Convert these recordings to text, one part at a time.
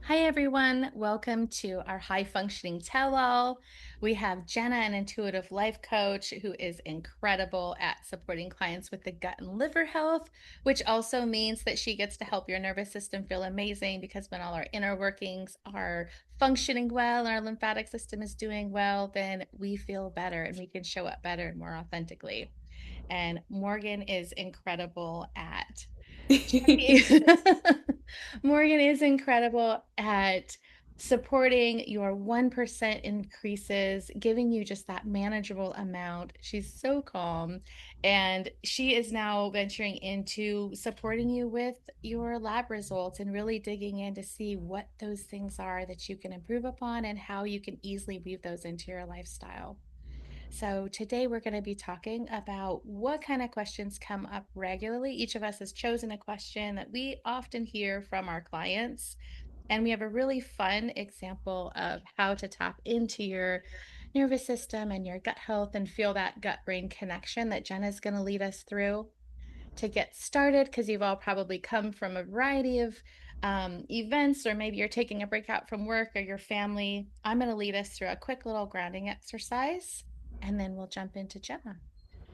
Hi, everyone. Welcome to our high functioning tell all. We have Jenna, an intuitive life coach who is incredible at supporting clients with the gut and liver health, which also means that she gets to help your nervous system feel amazing because when all our inner workings are functioning well and our lymphatic system is doing well, then we feel better and we can show up better and more authentically. And Morgan is incredible at Morgan is incredible at supporting your 1% increases, giving you just that manageable amount. She's so calm. And she is now venturing into supporting you with your lab results and really digging in to see what those things are that you can improve upon and how you can easily weave those into your lifestyle. So, today we're going to be talking about what kind of questions come up regularly. Each of us has chosen a question that we often hear from our clients. And we have a really fun example of how to tap into your nervous system and your gut health and feel that gut brain connection that Jenna's going to lead us through to get started. Because you've all probably come from a variety of events, or maybe you're taking a break out from work or your family. I'm going to lead us through a quick little grounding exercise and then we'll jump into Jenna.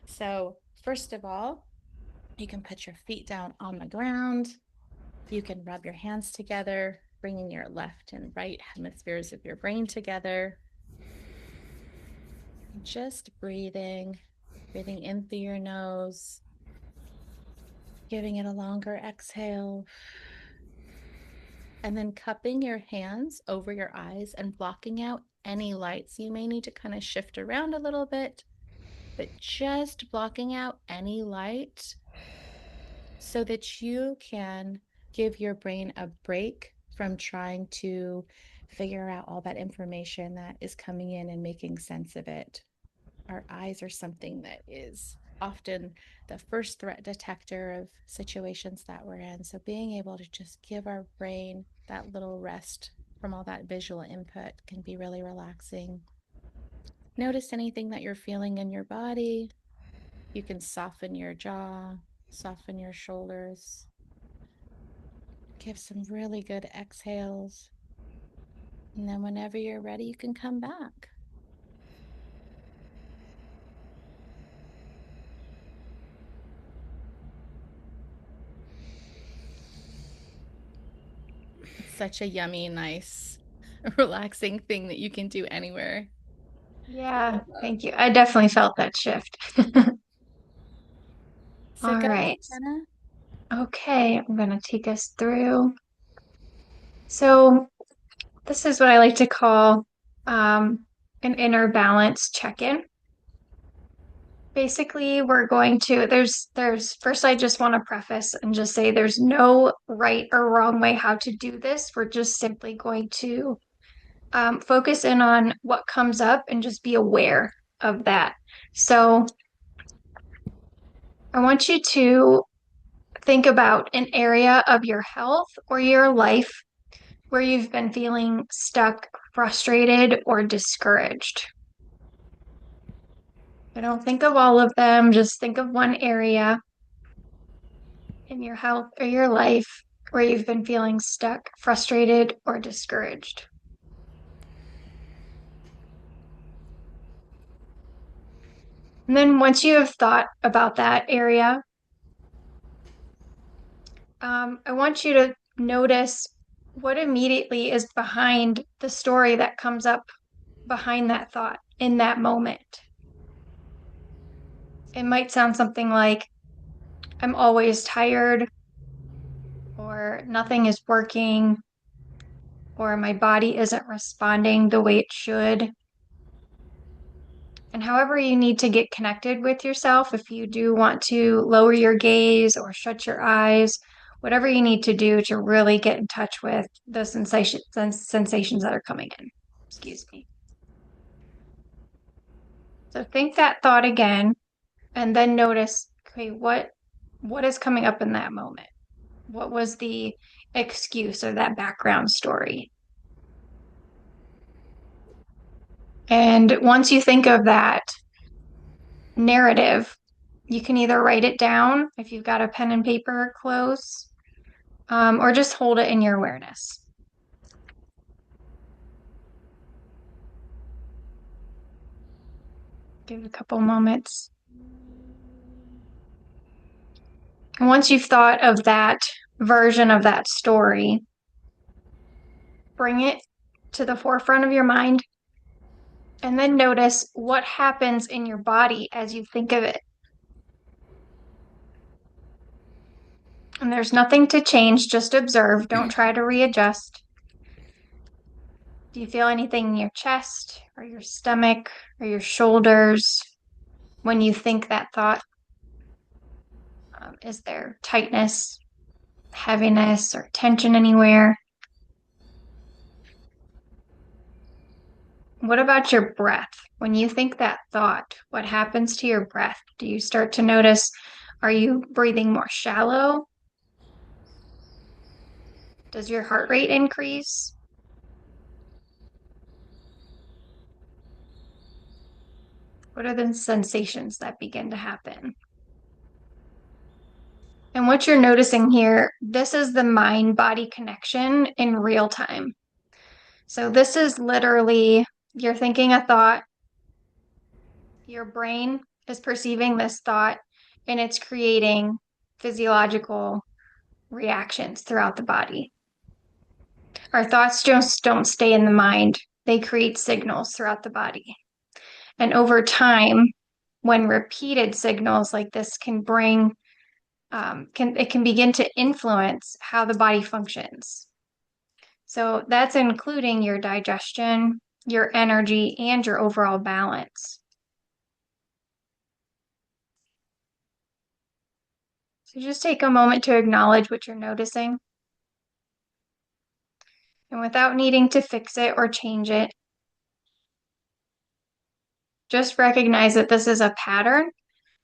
So, first of all, you can put your feet down on the ground. You can rub your hands together, bringing your left and right hemispheres of your brain together. Just breathing in through your nose, giving it a longer exhale, and then cupping your hands over your eyes and blocking out any lights. You may need to kind of shift around a little bit, but just blocking out any light so that you can give your brain a break from trying to figure out all that information that is coming in and making sense of it. Our eyes are something that is often the first threat detector of situations that we're in. So being able to just give our brain that little rest from all that visual input can be really relaxing. Notice anything that you're feeling in your body. You can soften your jaw, soften your shoulders. Give some really good exhales. And then whenever you're ready, you can come back. It's such a yummy, nice, relaxing thing that you can do anywhere. Yeah, thank you. I definitely felt that shift. So All go ahead, right. Jenna. Okay, I'm going to take us through. So, this is what I like to call an inner balance check-in. Basically, we're going to there's first I just want to preface and just say there's no right or wrong way how to do this. We're just simply going to focus in on what comes up and just be aware of that. So, I want you to think about an area of your health or your life where you've been feeling stuck, frustrated, or discouraged. I don't think of all of them, just think of one area in your health or your life where you've been feeling stuck, frustrated, or discouraged. And then once you have thought about that area, I want you to notice what immediately is behind the story that comes up behind that thought in that moment. It might sound something like, I'm always tired, or nothing is working, or my body isn't responding the way it should. And however you need to get connected with yourself, if you do want to lower your gaze or shut your eyes, whatever you need to do to really get in touch with the sensations that are coming in. Excuse me. So think that thought again and then notice, okay, what is coming up in that moment? What was the excuse or that background story? And once you think of that narrative, you can either write it down if you've got a pen and paper close, or just hold it in your awareness. Give it a couple moments. And once you've thought of that version of that story, bring it to the forefront of your mind and then notice what happens in your body as you think of it. And there's nothing to change, just observe. Don't try to readjust. Do you feel anything in your chest or your stomach or your shoulders when you think that thought? Is there tightness, heaviness, or tension anywhere? What about your breath? When you think that thought, what happens to your breath? Do you start to notice, are you breathing more shallow? Does your heart rate increase? What are the sensations that begin to happen? And what you're noticing here, this is the mind-body connection in real time. So this is literally, you're thinking a thought, your brain is perceiving this thought, and it's creating physiological reactions throughout the body. Our thoughts just don't stay in the mind, they create signals throughout the body. And over time, when repeated signals like this can bring, it can begin to influence how the body functions. So that's including your digestion, your energy, and your overall balance. So just take a moment to acknowledge what you're noticing. And without needing to fix it or change it, just recognize that this is a pattern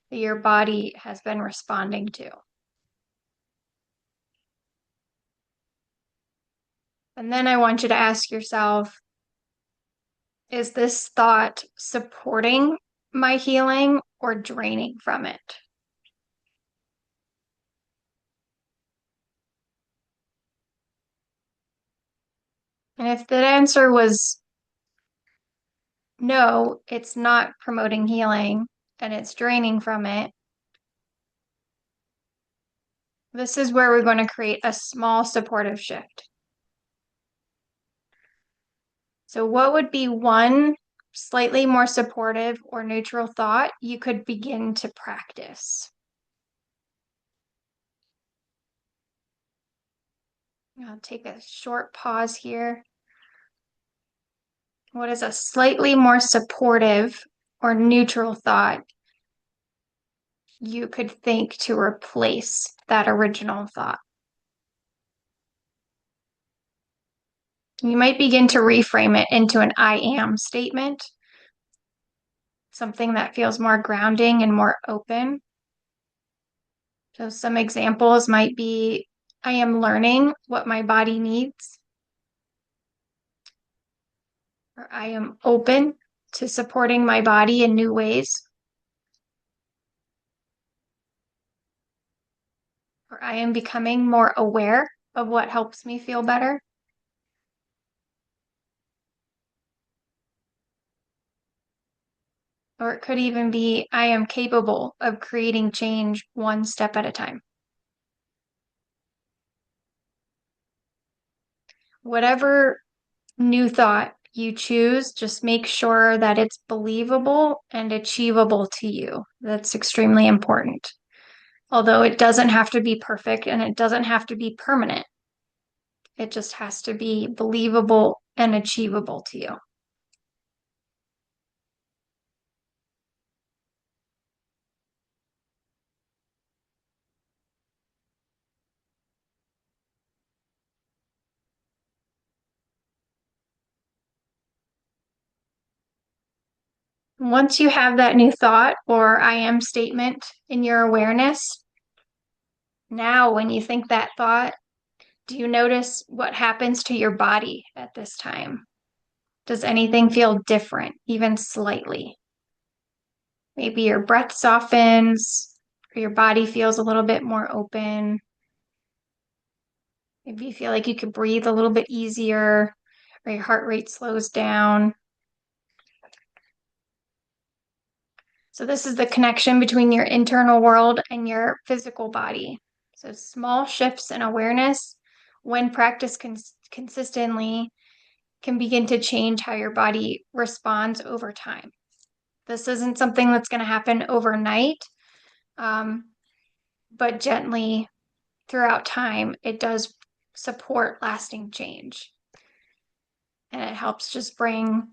that your body has been responding to. And then I want you to ask yourself, is this thought supporting my healing or draining from it? And if the answer was no, it's not promoting healing and it's draining from it, this is where we're going to create a small supportive shift. So, what would be one slightly more supportive or neutral thought you could begin to practice? I'll take a short pause here. What is a slightly more supportive or neutral thought you could think to replace that original thought? You might begin to reframe it into an I am statement, something that feels more grounding and more open. So, some examples might be I am learning what my body needs, or I am open to supporting my body in new ways, or I am becoming more aware of what helps me feel better. Or it could even be, I am capable of creating change one step at a time. Whatever new thought you choose, just make sure that it's believable and achievable to you. That's extremely important. Although it doesn't have to be perfect and it doesn't have to be permanent, it just has to be believable and achievable to you. Once you have that new thought or I am statement in your awareness, now when you think that thought, do you notice what happens to your body at this time? Does anything feel different, even slightly? Maybe your breath softens, or your body feels a little bit more open. Maybe you feel like you could breathe a little bit easier, or your heart rate slows down. So this is the connection between your internal world and your physical body. So small shifts in awareness, when practiced consistently, can begin to change how your body responds over time. This isn't something that's going to happen overnight, um, but gently throughout time, it does support lasting change. And it helps just bring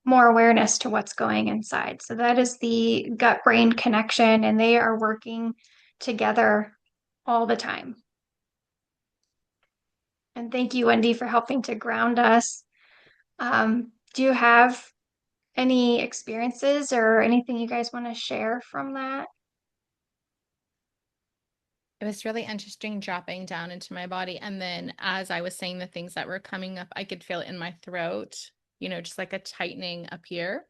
more awareness to what's going inside. So that is the gut brain connection, and they are working together all the time. And thank you, Wendee, for helping to ground us. Do you have any experiences or anything you guys want to share from that? It was really interesting dropping down into my body. And then as I was saying the things that were coming up, I could feel it in my throat, just like a tightening up here.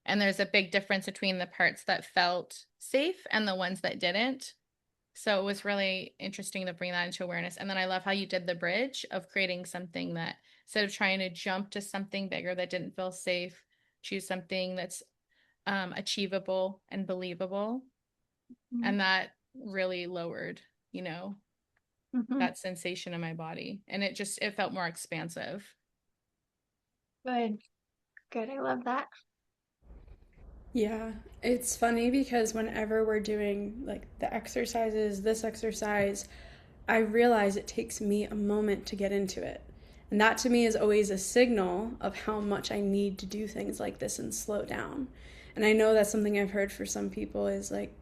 And there's a big difference between the parts that felt safe and the ones that didn't. So it was really interesting to bring that into awareness. And then I love how you did the bridge of creating something that instead of trying to jump to something bigger that didn't feel safe, choose something that's achievable and believable. Mm-hmm. And that really lowered, you know, Mm-hmm. that sensation in my body. And it felt more expansive. Good, good. I love that. Yeah, it's funny because whenever we're doing like the exercises, this exercise, I realize it takes me a moment to get into it. And that to me is always a signal of how much I need to do things like this and slow down. And I know that's something I've heard for some people is like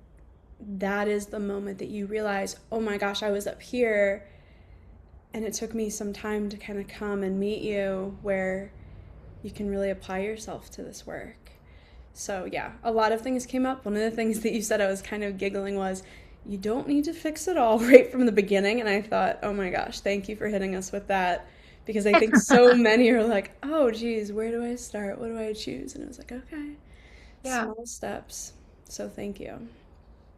that is the moment that you realize, oh my gosh, I was up here and it took me some time to kind of come and meet you where you can really apply yourself to this work. So, yeah, a lot of things came up. One of the things that you said I was kind of giggling was, you don't need to fix it all right from the beginning. And I thought, oh my gosh, thank you for hitting us with that. Because I think so many are like, oh, geez, where do I start? What do I choose? And it was like, okay, Yeah. small steps. So, thank you.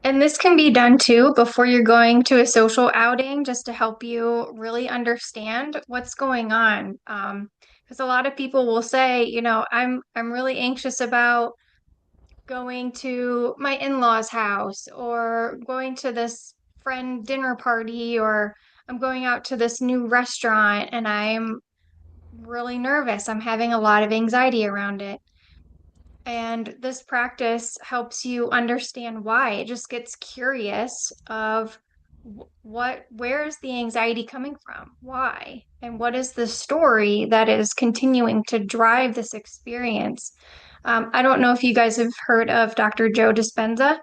And this can be done too before you're going to a social outing, just to help you really understand what's going on. Because a lot of people will say, I'm really anxious about going to my in-laws' house or going to this friend dinner party, or I'm going out to this new restaurant and I'm really nervous. I'm having a lot of anxiety around it. And this practice helps you understand why. It just gets curious of where is the anxiety coming from? Why? And what is the story that is continuing to drive this experience? I don't know if you guys have heard of Dr. Joe Dispenza.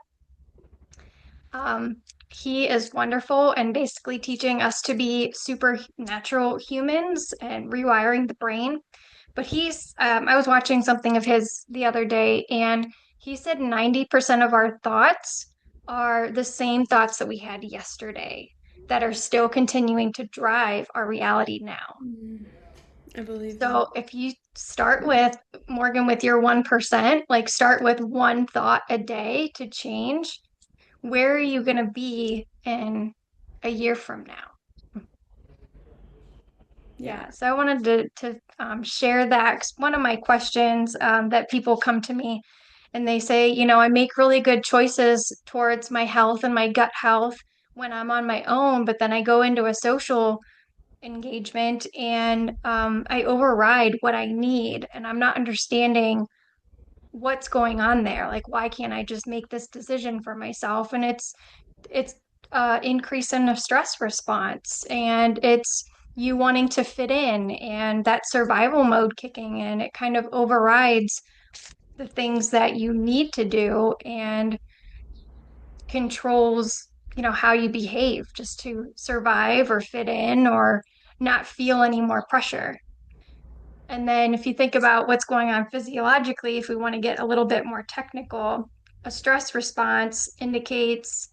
Um, he is wonderful and basically teaching us to be supernatural humans and rewiring the brain. But I was watching something of his the other day, and he said 90% of our thoughts are the same thoughts that we had yesterday that are still continuing to drive our reality now. I believe that. So if you start with, Morgan, with your 1%, like start with one thought a day to change, where are you going to be in a year from now? Yeah. Yeah, so I wanted to share that. 'Cause one of my questions that people come to me and they say, I make really good choices towards my health and my gut health when I'm on my own, but then I go into a social engagement and I override what I need, and I'm not understanding what's going on there. Like, why can't I just make this decision for myself? And it's increase in the stress response, and it's you wanting to fit in and that survival mode kicking in. It kind of overrides the things that you need to do and controls, how you behave just to survive or fit in or not feel any more pressure. And then if you think about what's going on physiologically, if we want to get a little bit more technical, a stress response indicates,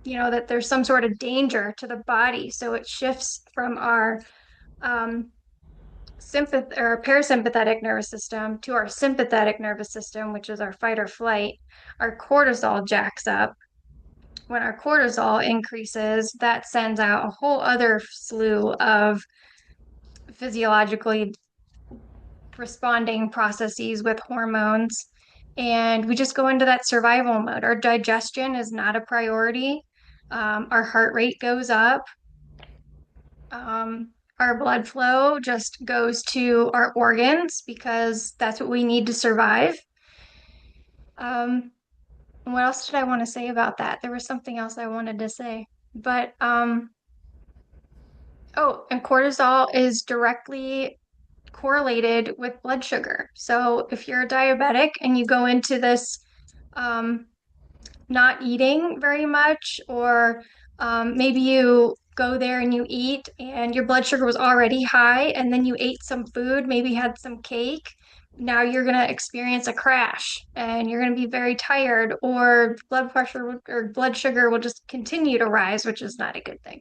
that there's some sort of danger to the body. So it shifts from our um, sympath or parasympathetic nervous system to our sympathetic nervous system, which is our fight or flight. Our cortisol jacks up. When our cortisol increases, that sends out a whole other slew of physiologically responding processes with hormones. and we just go into that survival mode. Our digestion is not a priority. Our heart rate goes up. Our blood flow just goes to our organs because that's what we need to survive. Um, what else did I want to say about that? There was something else I wanted to say, but oh, and cortisol is directly correlated with blood sugar. So if you're a diabetic and you go into this um, not eating very much, or maybe you go there and you eat and your blood sugar was already high, and then you ate some food, maybe had some cake. Now you're going to experience a crash and you're going to be very tired, or blood pressure or blood sugar will just continue to rise, which is not a good thing.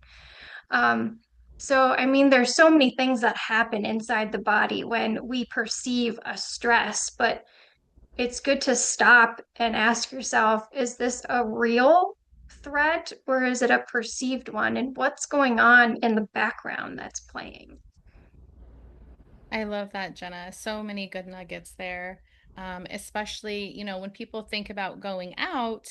Um, so, I mean, there's so many things that happen inside the body when we perceive a stress, but it's good to stop and ask yourself, is this a real threat or is it a perceived one? And what's going on in the background that's playing? I love that, Jenna. So many good nuggets there. Especially, when people think about going out,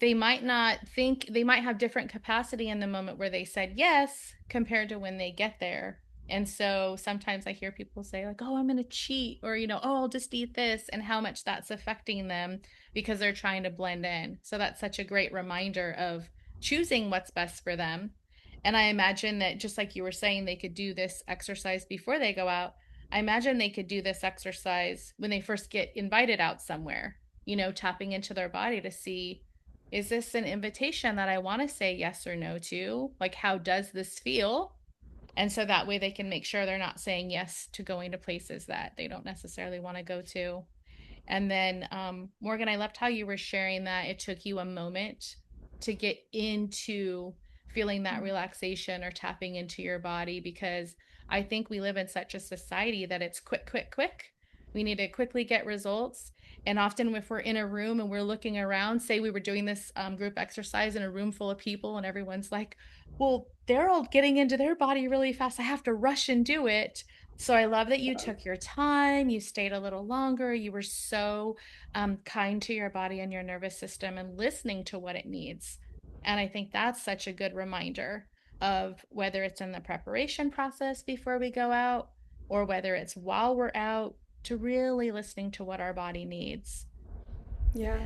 they might not think, they might have different capacity in the moment where they said yes compared to when they get there. And so sometimes I hear people say, like, oh, I'm going to cheat, or, oh, I'll just eat this, and how much that's affecting them because they're trying to blend in. So that's such a great reminder of choosing what's best for them. And I imagine that, just like you were saying, they could do this exercise before they go out. I imagine they could do this exercise when they first get invited out somewhere, tapping into their body to see, is this an invitation that I want to say yes or no to? Like, how does this feel? And so that way they can make sure they're not saying yes to going to places that they don't necessarily want to go to. And then, Morgan, I loved how you were sharing that it took you a moment to get into feeling that relaxation or tapping into your body, because I think we live in such a society that it's quick, quick, quick. We need to quickly get results. And often, if we're in a room and we're looking around, say we were doing this group exercise in a room full of people, and everyone's like, well, they're all getting into their body really fast. I have to rush and do it. So I love that you took your time, you stayed a little longer, you were so kind to your body and your nervous system and listening to what it needs. And I think that's such a good reminder of whether it's in the preparation process before we go out or whether it's while we're out, to really listening to what our body needs. Yeah.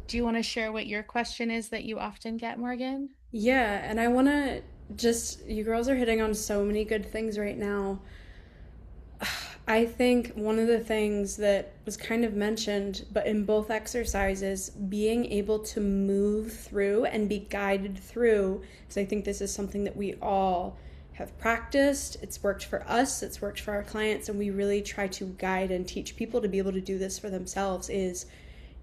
Do you want to share what your question is that you often get, Morgan? Yeah, and I want to just, you girls are hitting on so many good things right now. I think one of the things that was kind of mentioned, but in both exercises, being able to move through and be guided through, because I think this is something that we all have practiced. It's worked for us, it's worked for our clients, and we really try to guide and teach people to be able to do this for themselves, is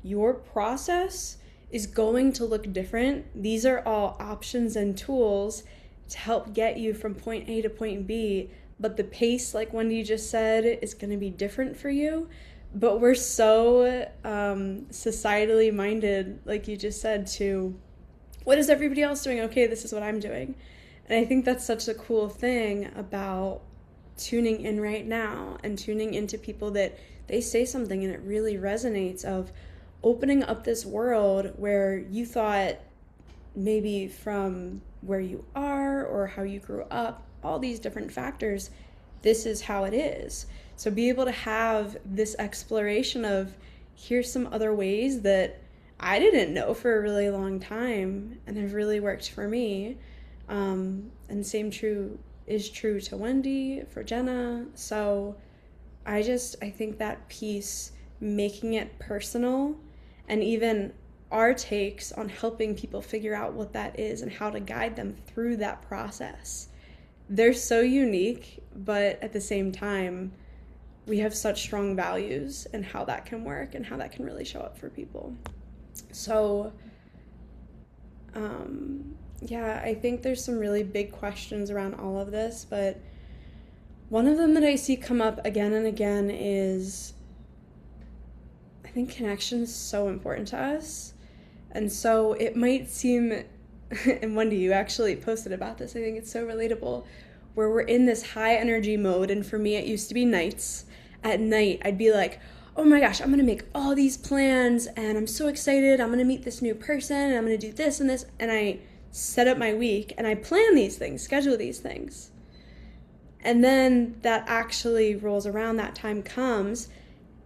your process is going to look different. These are all options and tools to help get you from point A to point B, but the pace, like Wendee just said, is going to be different for you. But we're so societally minded, like you just said, to what is everybody else doing? Okay, this is what I'm doing. And I think that's such a cool thing about tuning in right now and tuning into people that they say something and it really resonates, of opening up this world where you thought maybe from where you are or how you grew up, all these different factors, this is how it is. So be able to have this exploration of, here's some other ways that I didn't know for a really long time and have really worked for me. And same is true to Wendee, for Jenna. So I think that piece, making it personal, and even our takes on helping people figure out what that is and how to guide them through that process. They're so unique, but at the same time, we have such strong values and how that can work and how that can really show up for people. So, yeah, I think there's some really big questions around all of this, but one of them that I see come up again and again is, I think connection is so important to us. And so it might seem, and Wendee, you actually posted about this, I think it's so relatable, where we're in this high energy mode. And for me, it used to be nights. At night, I'd be like, oh my gosh, I'm going to make all these plans and I'm so excited. I'm going to meet this new person and I'm going to do this and this. And I set up my week and I plan these things, schedule these things. And then that actually rolls around, that time comes,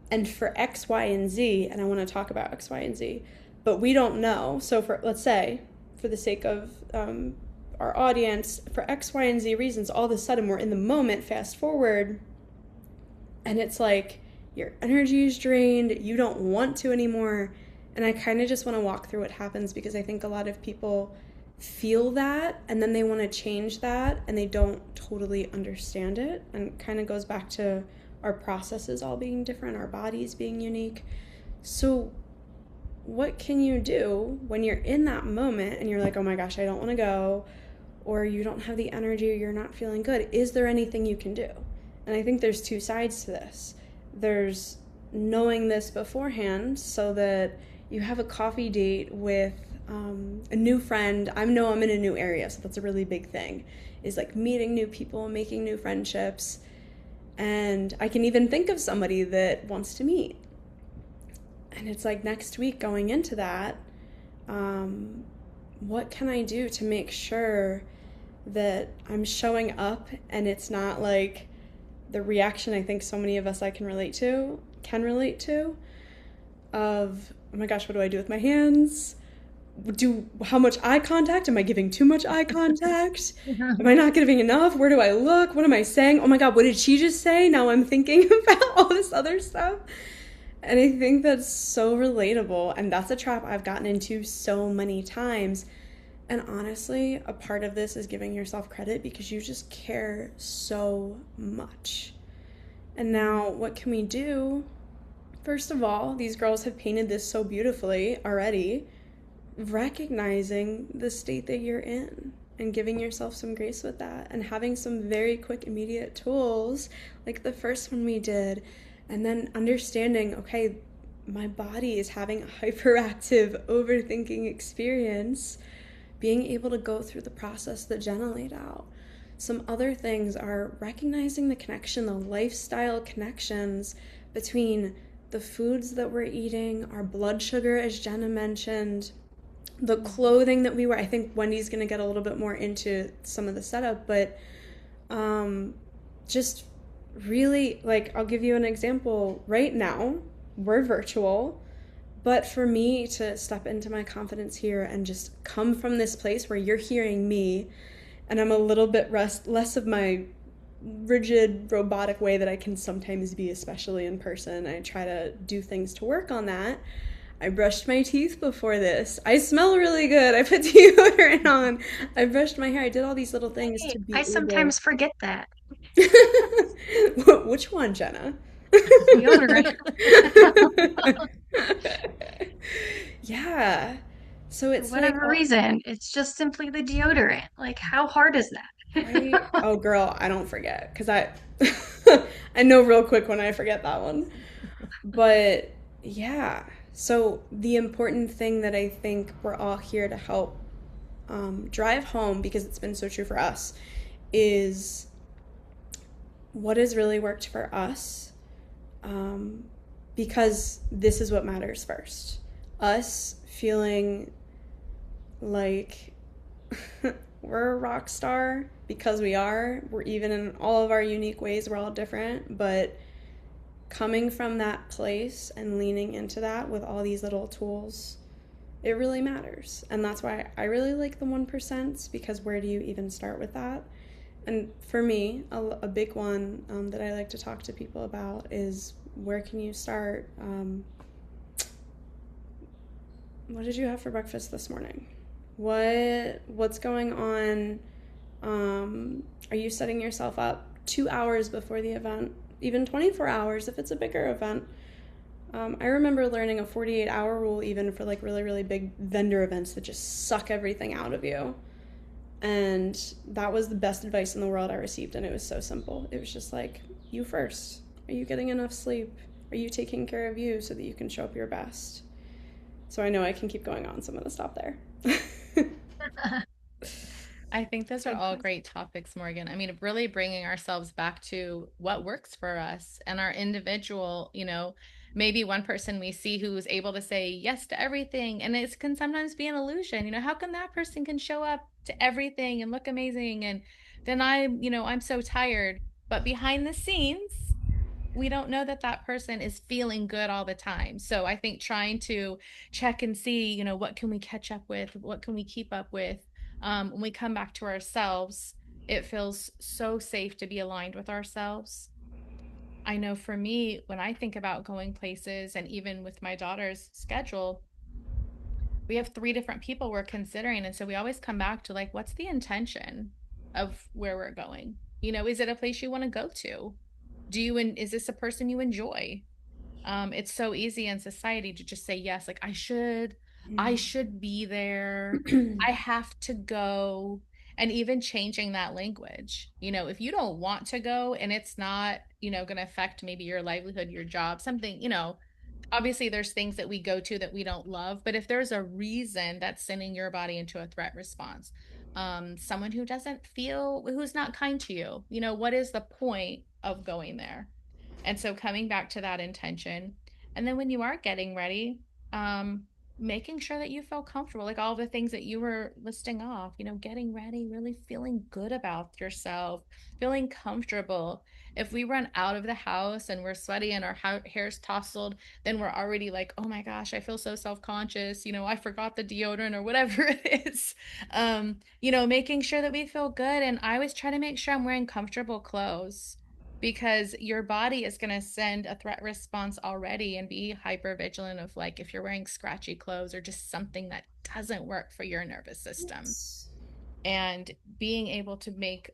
and for X, Y, and Z, and I want to talk about X, Y, and Z, but we don't know. So for, let's say, for the sake of our audience, for X, Y, and Z reasons, all of a sudden we're in the moment, fast forward, and it's like your energy is drained, you don't want to anymore. And I kind of just want to walk through what happens because I think a lot of people feel that and then they want to change that and they don't totally understand it, and kind of goes back to our processes all being different, our bodies being unique. So what can you do when you're in that moment and you're like, oh my gosh, I don't want to go, or you don't have the energy, or you're not feeling good? Is there anything you can do? And I think there's two sides to this. There's knowing this beforehand so that you have a coffee date with a new friend. I know I'm in a new area, so that's a really big thing, is like meeting new people, making new friendships. And I can even think of somebody that wants to meet. And it's like next week going into that, what can I do to make sure that I'm showing up and it's not like the reaction I think so many of us I can relate to of, oh my gosh, what do I do with my hands? How much eye contact? Am I giving too much eye contact? Am I not giving enough? Where do I look? What am I saying? Oh my God, what did she just say? Now I'm thinking about all this other stuff. And I think that's so relatable. And that's a trap I've gotten into so many times. And honestly, a part of this is giving yourself credit because you just care so much. And now, what can we do? First of all, these girls have painted this so beautifully already. Recognizing the state that you're in and giving yourself some grace with that, and having some very quick, immediate tools like the first one we did, and then understanding, okay, my body is having a hyperactive, overthinking experience, being able to go through the process that Jenna laid out. Some other things are recognizing the connection, the lifestyle connections between the foods that we're eating, our blood sugar, as Jenna mentioned, the clothing that we wear. I think Wendee's going to get a little bit more into some of the setup, but just really, like, I'll give you an example. Right now, we're virtual, but for me to step into my confidence here and just come from this place where you're hearing me and I'm a little bit less of my rigid robotic way that I can sometimes be, especially in person. I try to do things to work on that. I brushed my teeth before this. I smell really good. I put deodorant on. I brushed my hair. I did all these little things Hey, to I be able. sometimes forget that. Which one, Jenna? Deodorant. Yeah. So For it's like, whatever oh, reason, it's just simply the deodorant. Like, how hard is right? that? Oh, girl, I don't forget because I I know real quick when I forget that one. But yeah, so the important thing that I think we're all here to help drive home, because it's been so true for us, is what has really worked for us, because this is what matters first. Us feeling like we're a rock star because we are. We're even in all of our unique ways. We're all different, but coming from that place and leaning into that with all these little tools, it really matters. And that's why I really like the 1%, because where do you even start with that? And for me, a big one that I like to talk to people about is, where can you start? What did you have for breakfast this morning? What's going on? Are you setting yourself up 2 hours before the event? Even 24 hours if it's a bigger event. I remember learning a 48-hour rule even for like really, really big vendor events that just suck everything out of you. And that was the best advice in the world I received, and it was so simple. It was just like, you first. Are you getting enough sleep? Are you taking care of you so that you can show up your best? So I know I can keep going on, so I'm going to stop there. I think those are all Fantastic. great topics, Morgan. I mean, really bringing ourselves back to what works for us and our individual, maybe one person we see who's able to say yes to everything, and it can sometimes be an illusion. How come that person can show up to everything and look amazing, and then I'm so tired, but behind the scenes we don't know that that person is feeling good all the time. So I think trying to check and see, what can we catch up with, what can we keep up with, when we come back to ourselves, it feels so safe to be aligned with ourselves. I know for me, when I think about going places, and even with my daughter's schedule, we have three different people we're considering. And so we always come back to, like, what's the intention of where we're going? Is it a place you want to go to? Is this a person you enjoy? It's so easy in society to just say yes, like I should be there. I have to go. And even changing that language. If you don't want to go and it's not, going to affect maybe your livelihood, your job, something, obviously there's things that we go to that we don't love, but if there's a reason that's sending your body into a threat response, someone who's not kind to you, what is the point of going there? And so coming back to that intention, and then when you are getting ready, um, making sure that you feel comfortable, like all the things that you were listing off, getting ready, really feeling good about yourself, feeling comfortable. If we run out of the house and we're sweaty and our hair's tousled, then we're already like, oh my gosh, I feel so self-conscious. I forgot the deodorant or whatever it is. Making sure that we feel good. And I always try to make sure I'm wearing comfortable clothes, because your body is going to send a threat response already and be hyper vigilant of, like, if you're wearing scratchy clothes or just something that doesn't work for your nervous system. Yes. And being able to make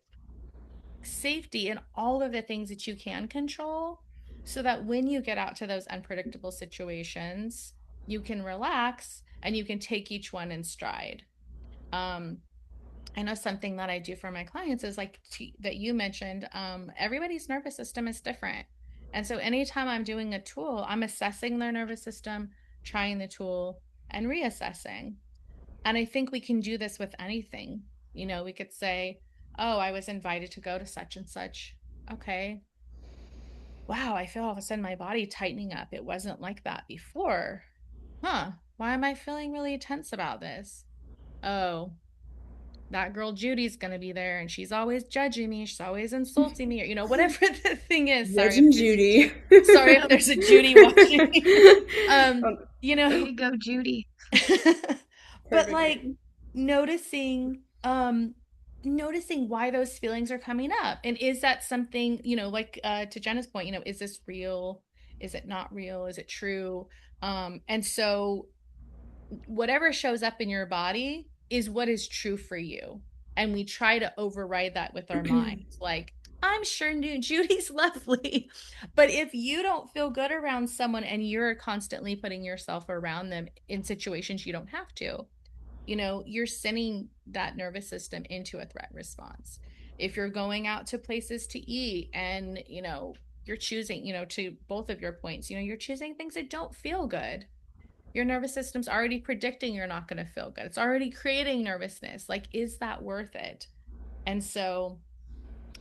safety in all of the things that you can control, so that when you get out to those unpredictable situations, you can relax and you can take each one in stride. Um, I know something that I do for my clients is, like, that you mentioned, everybody's nervous system is different. And so anytime I'm doing a tool, I'm assessing their nervous system, trying the tool, and reassessing. And I think we can do this with anything. We could say, oh, I was invited to go to such and such. Okay. Wow, I feel all of a sudden my body tightening up. It wasn't like that before. Huh. Why am I feeling really tense about this? Oh, that girl Judy's going to be there and she's always judging me. She's always insulting me, or, whatever the thing is. Judging Judy. Sorry if there's a Judy watching. um, you There know, you go, Judy. but, Perfect like, name. noticing, noticing why those feelings are coming up. And is that something, like, to Jenna's point, is this real? Is it not real? Is it true? And so whatever shows up in your body is what is true for you. And we try to override that with our minds. Like, I'm sure new Judy's lovely. But if you don't feel good around someone and you're constantly putting yourself around them in situations you don't have to, you're sending that nervous system into a threat response. If you're going out to places to eat and, you're choosing, to both of your points, you're choosing things that don't feel good, your nervous system's already predicting you're not going to feel good. It's already creating nervousness. Like, is that worth it? And so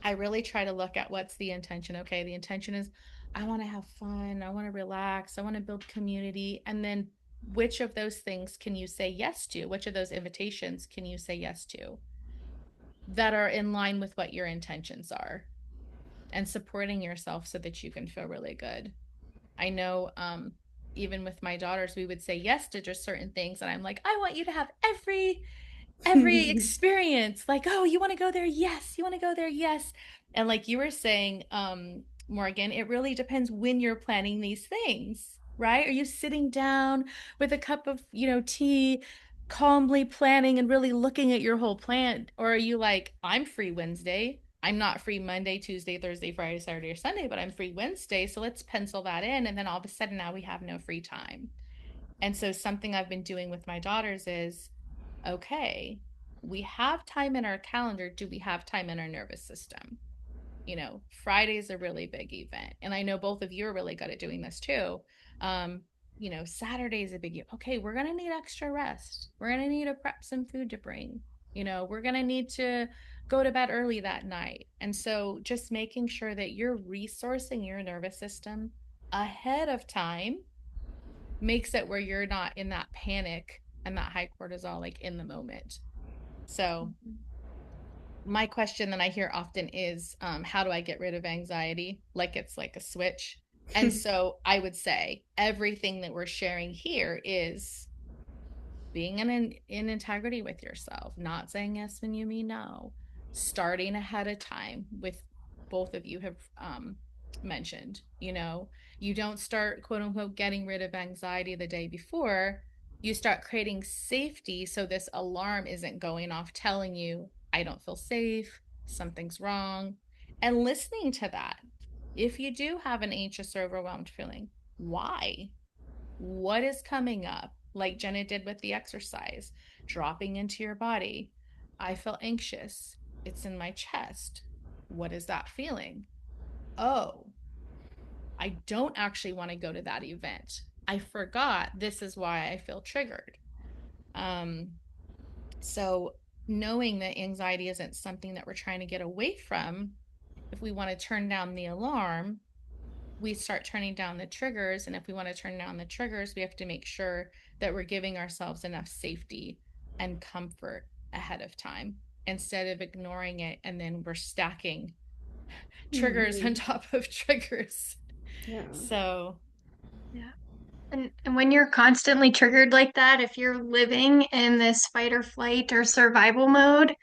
I really try to look at what's the intention. Okay, the intention is, I want to have fun. I want to relax. I want to build community. And then which of those things can you say yes to? Which of those invitations can you say yes to that are in line with what your intentions are, and supporting yourself so that you can feel really good? I know, even with my daughters, we would say yes to just certain things. And I'm like, I want you to have every experience. Like, oh, you want to go there? Yes. You want to go there? Yes. And like you were saying, Morgan, it really depends when you're planning these things, right? Are you sitting down with a cup of, tea, calmly planning and really looking at your whole plan? Or are you like, I'm free Wednesday. I'm not free Monday, Tuesday, Thursday, Friday, Saturday, or Sunday, but I'm free Wednesday. So let's pencil that in. And then all of a sudden now we have no free time. And so something I've been doing with my daughters is, okay, we have time in our calendar. Do we have time in our nervous system? Friday's a really big event. And I know both of you are really good at doing this too. Um, Saturday's a big, okay, we're going to need extra rest. We're going to need to prep some food to bring. We're going to need to go to bed early that night. And so just making sure that you're resourcing your nervous system ahead of time makes it where you're not in that panic and that high cortisol like in the moment. So my question that I hear often is, how do I get rid of anxiety? Like it's like a switch. And so I would say everything that we're sharing here is being in integrity with yourself, not saying yes when you mean no, starting ahead of time with both of you have mentioned, you don't start quote unquote getting rid of anxiety the day before. You start creating safety so this alarm isn't going off telling you, I don't feel safe, something's wrong, and listening to that. If you do have an anxious or overwhelmed feeling, why? What is coming up? Like Jenna did with the exercise, dropping into your body. I feel anxious. It's in my chest. What is that feeling? Oh, I don't actually want to go to that event. I forgot this is why I feel triggered. Um, so knowing that anxiety isn't something that we're trying to get away from, if we want to turn down the alarm, we start turning down the triggers. And if we want to turn down the triggers, we have to make sure that we're giving ourselves enough safety and comfort ahead of time instead of ignoring it. And then we're stacking triggers on Mm-hmm. top of triggers. Yeah. So, Yeah. And when you're constantly triggered like that, if you're living in this fight or flight or survival mode,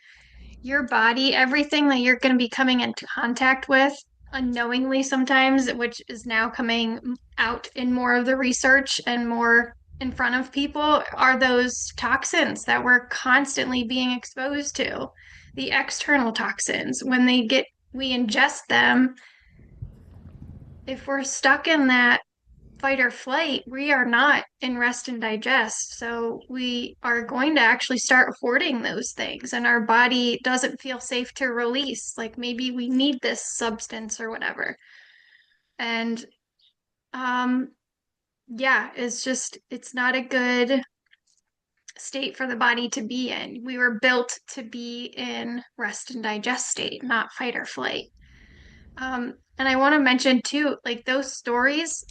your body, everything that you're going to be coming into contact with unknowingly sometimes, which is now coming out in more of the research and more in front of people, are those toxins that we're constantly being exposed to. The external toxins, when we ingest them, if we're stuck in that fight or flight, we are not in rest and digest. So we are going to actually start hoarding those things, and our body doesn't feel safe to release. Like maybe we need this substance or whatever. And um, yeah, it's not a good state for the body to be in. We were built to be in rest and digest state, not fight or flight. And I want to mention too, like those stories,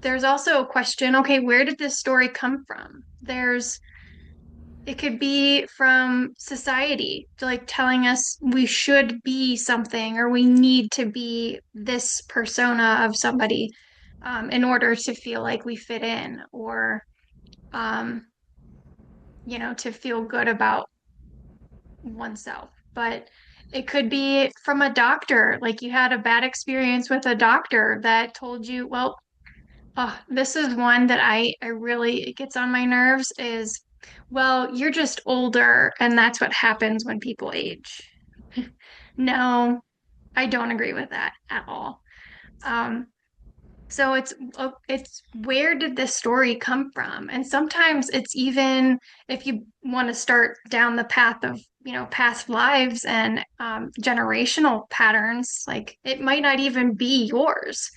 there's also a question, okay, where did this story come from? It could be from society, like telling us we should be something or we need to be this persona of somebody in order to feel like we fit in or, um, to feel good about oneself. But it could be from a doctor, like you had a bad experience with a doctor that told you, well, oh, this is one that I really, it gets on my nerves is, well, you're just older and that's what happens when people age. No, I don't agree with that at all. Um, so it's where did this story come from? And sometimes it's even if you want to start down the path of, past lives and generational patterns, like it might not even be yours.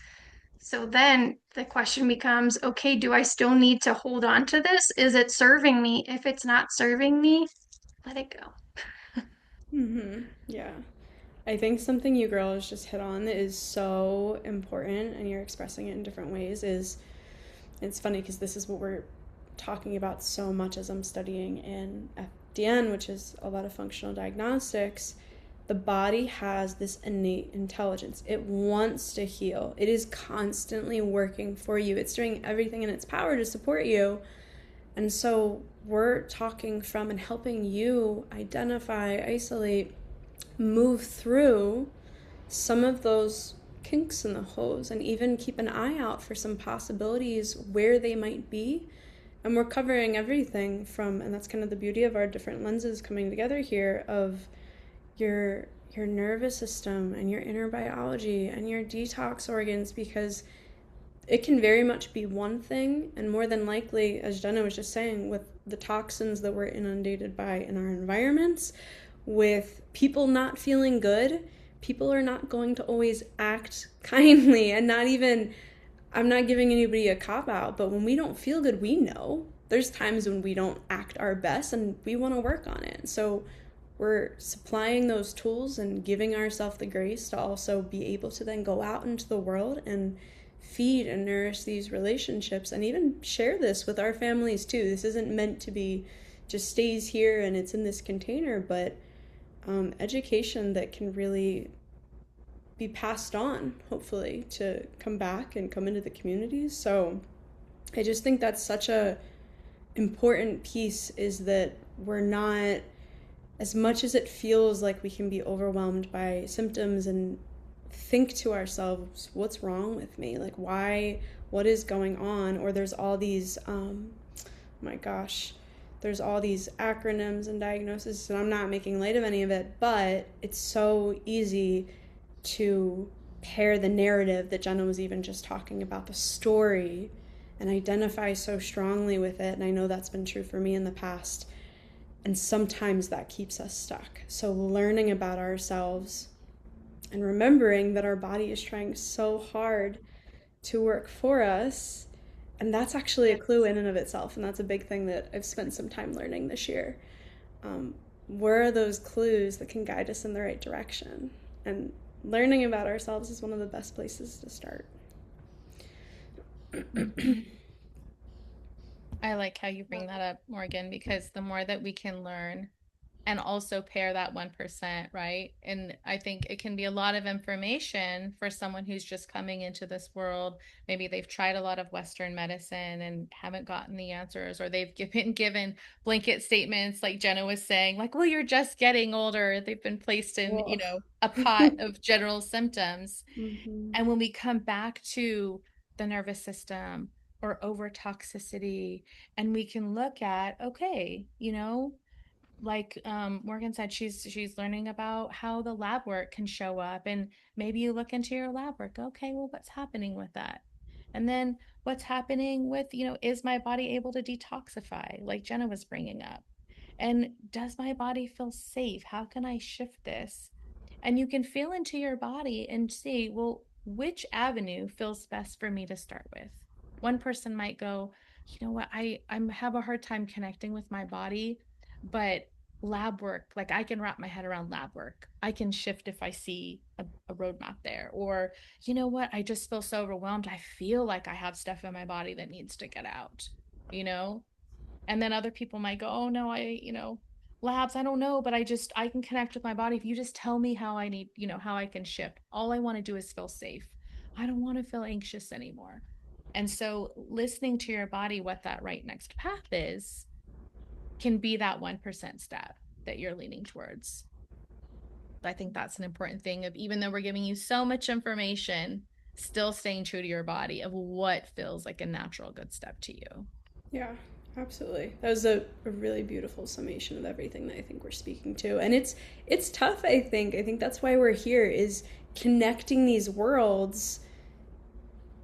So then the question becomes, okay, do I still need to hold on to this? Is it serving me? If it's not serving me, let it go. Mm-hmm. Yeah. I think something you girls just hit on that is so important, and you're expressing it in different ways, is it's funny because this is what we're talking about so much as I'm studying in FDN, which is a lot of functional diagnostics. The body has this innate intelligence. It wants to heal. It is constantly working for you. It's doing everything in its power to support you. And so we're talking from and helping you identify, isolate, move through some of those kinks in the hose and even keep an eye out for some possibilities where they might be. And we're covering everything from, and that's kind of the beauty of our different lenses coming together here, of your nervous system and your inner biology and your detox organs, because it can very much be one thing, and more than likely, as Jenna was just saying, with the toxins that we're inundated by in our environments, with people not feeling good, people are not going to always act kindly. And not even, I'm not giving anybody a cop out, but when we don't feel good, we know there's times when we don't act our best and we want to work on it. So we're supplying those tools and giving ourselves the grace to also be able to then go out into the world and feed and nourish these relationships and even share this with our families too. This isn't meant to be just stays here and it's in this container, but education that can really be passed on, hopefully, to come back and come into the communities. So I just think that's such a important piece is that we're not, as much as it feels like we can be overwhelmed by symptoms and think to ourselves, what's wrong with me? Like, why, what is going on? Or there's all these, my gosh, there's all these acronyms and diagnoses, and I'm not making light of any of it, but it's so easy to pair the narrative that Jenna was even just talking about, the story, and identify so strongly with it. And I know that's been true for me in the past. And sometimes that keeps us stuck. So learning about ourselves and remembering that our body is trying so hard to work for us. And that's actually a clue in and of itself. And that's a big thing that I've spent some time learning this year. Where are those clues that can guide us in the right direction? And learning about ourselves is one of the best places to start. I like how you bring that up, Morgan, because the more that we can learn and also pair that 1%, right? And I think it can be a lot of information for someone who's just coming into this world. Maybe they've tried a lot of Western medicine and haven't gotten the answers, or they've given blanket statements, like Jenna was saying, like, well, you're just getting older. They've been placed in, Whoa. a pot of general symptoms. Mm-hmm. And when we come back to the nervous system or over toxicity, and we can look at, okay, like Morgan said, she's learning about how the lab work can show up, and maybe you look into your lab work. Okay, well, what's happening with that? And then what's happening with, is my body able to detoxify, like Jenna was bringing up? And does my body feel safe? How can I shift this? And you can feel into your body and see, well, which avenue feels best for me to start with. One person might go, you know what, I have a hard time connecting with my body, but lab work, like I can wrap my head around lab work. I can shift if I see a roadmap there. Or, you know what, I just feel so overwhelmed. I feel like I have stuff in my body that needs to get out, you know? And then other people might go, oh no, labs, I don't know, but I can connect with my body. If you just tell me how I need, how I can shift. All I want to do is feel safe. I don't want to feel anxious anymore. And so listening to your body, what that right next path is, can be that 1% step that you're leaning towards. I think that's an important thing of, even though we're giving you so much information, still staying true to your body of what feels like a natural good step to you. Yeah, absolutely. That was a really beautiful summation of everything that I think we're speaking to. And it's tough, I think. I think that's why we're here is connecting these worlds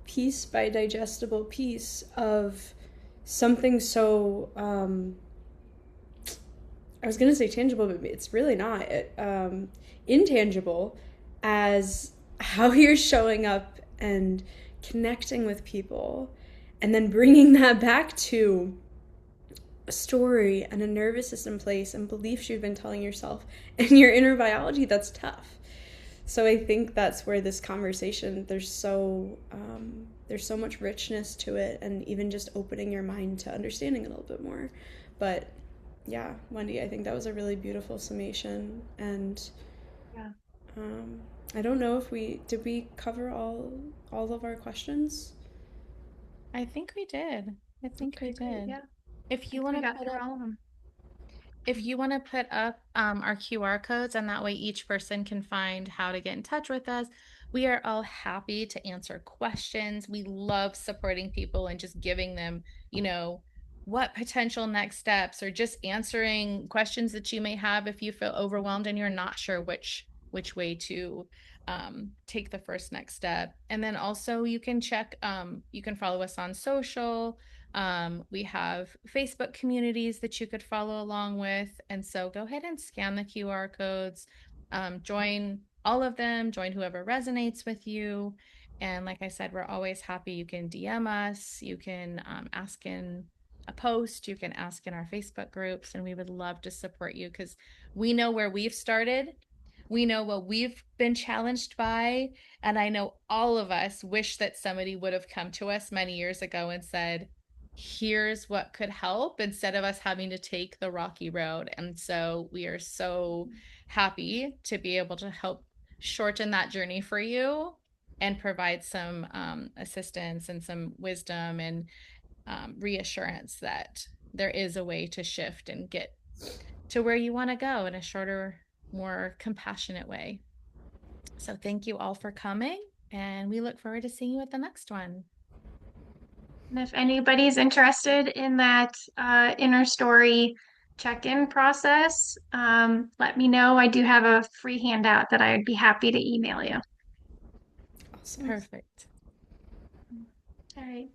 piece by digestible piece of something so I was going to say tangible, but it's really not. Intangible as how you're showing up and connecting with people and then bringing that back to a story and a nervous system place and beliefs you've been telling yourself and your inner biology. That's tough. So I think that's where this conversation, there's so much richness to it, and even just opening your mind to understanding a little bit more. But yeah, Wendee, I think that was a really beautiful summation. And Yeah. um, I don't know if we cover all of our questions. I think we did. I think we Okay, great. did. Yeah, I If you think want we to got put through up all of them. if you want to put up our QR codes, and that way each person can find how to get in touch with us, we are all happy to answer questions. We love supporting people and just giving them, what potential next steps, or just answering questions that you may have if you feel overwhelmed and you're not sure which way to take the first next step. And then also you can follow us on social. We have Facebook communities that you could follow along with. And so go ahead and scan the QR codes, join all of them, join whoever resonates with you. And like I said, we're always happy. You can DM us, you can ask in a post, you can ask in our Facebook groups, and we would love to support you because we know where we've started. We know what we've been challenged by. And I know all of us wish that somebody would have come to us many years ago and said, here's what could help, instead of us having to take the rocky road. And so we are so happy to be able to help shorten that journey for you and provide some assistance and some wisdom and reassurance that there is a way to shift and get to where you want to go in a shorter, more compassionate way. So thank you all for coming, and we look forward to seeing you at the next one. And if anybody's interested in that inner story check-in process, let me know. I do have a free handout that I'd be happy to email you. Awesome. Perfect. All right.